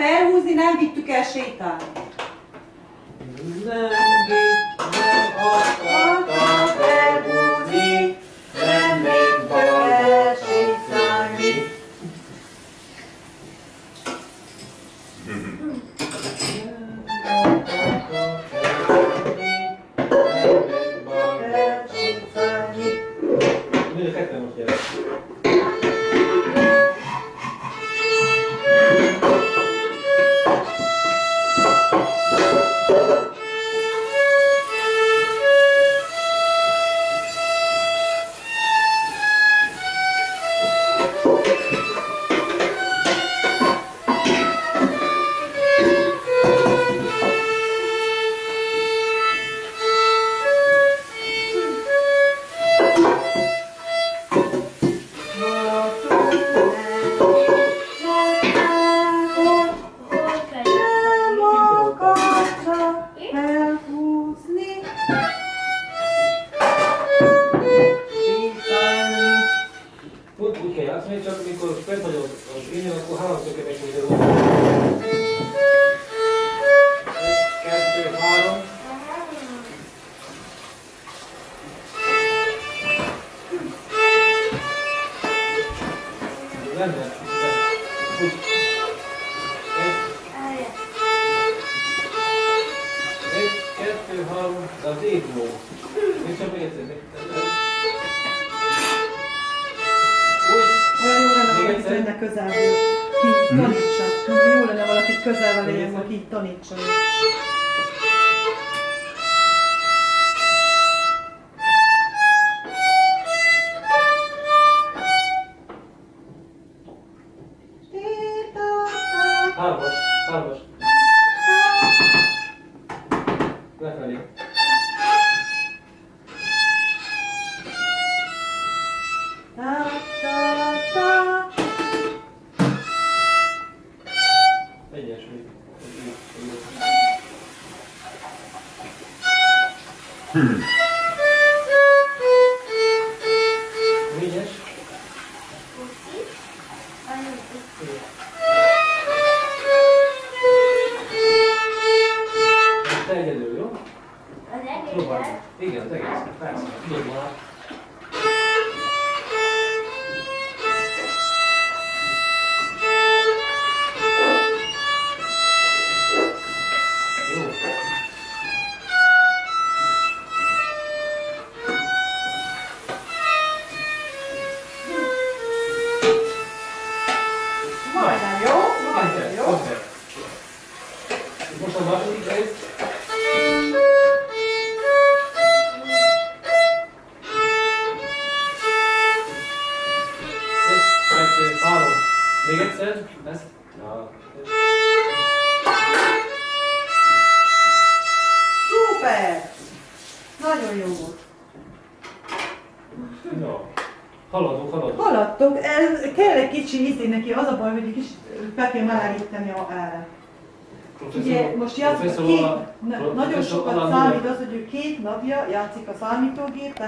elhúzni, nem vittük el sétálni. Nem akartam elhúzni, nem vittük el sétálni. Mind a ketten most gyere. Pont úgy kell játszani, csak amikor fent vagy az élén, akkor háromszor kell megmondani az oldalt. 1, 2, 3. Nem, nem. Úgy. 1, 2, 3. De az ég múl. Még csak még egyszer. Olyan jó lenne valakit lenne közelből, ki tanítsa. Jó lenne valakit közelvel éljen, hogy így tanítsa. Hármas, hármas. Lefelé. Egyes még. Négyes. Te egyedül, jó? Próbálj. Igen, az egész. Persze, tudod már. Majdnem jó, majdnem jó. Most a második rész. Még egyszer, ezt. Szuper! Nagyon jó volt. No. Haladunk. Haladtok, kell egy kicsi ízni neki, az a baj, hogy egy kis be kell melegíteni a árat. Ugye most játszik nagyon sokat számít az, hogy ő 2 napja játszik a számítógép,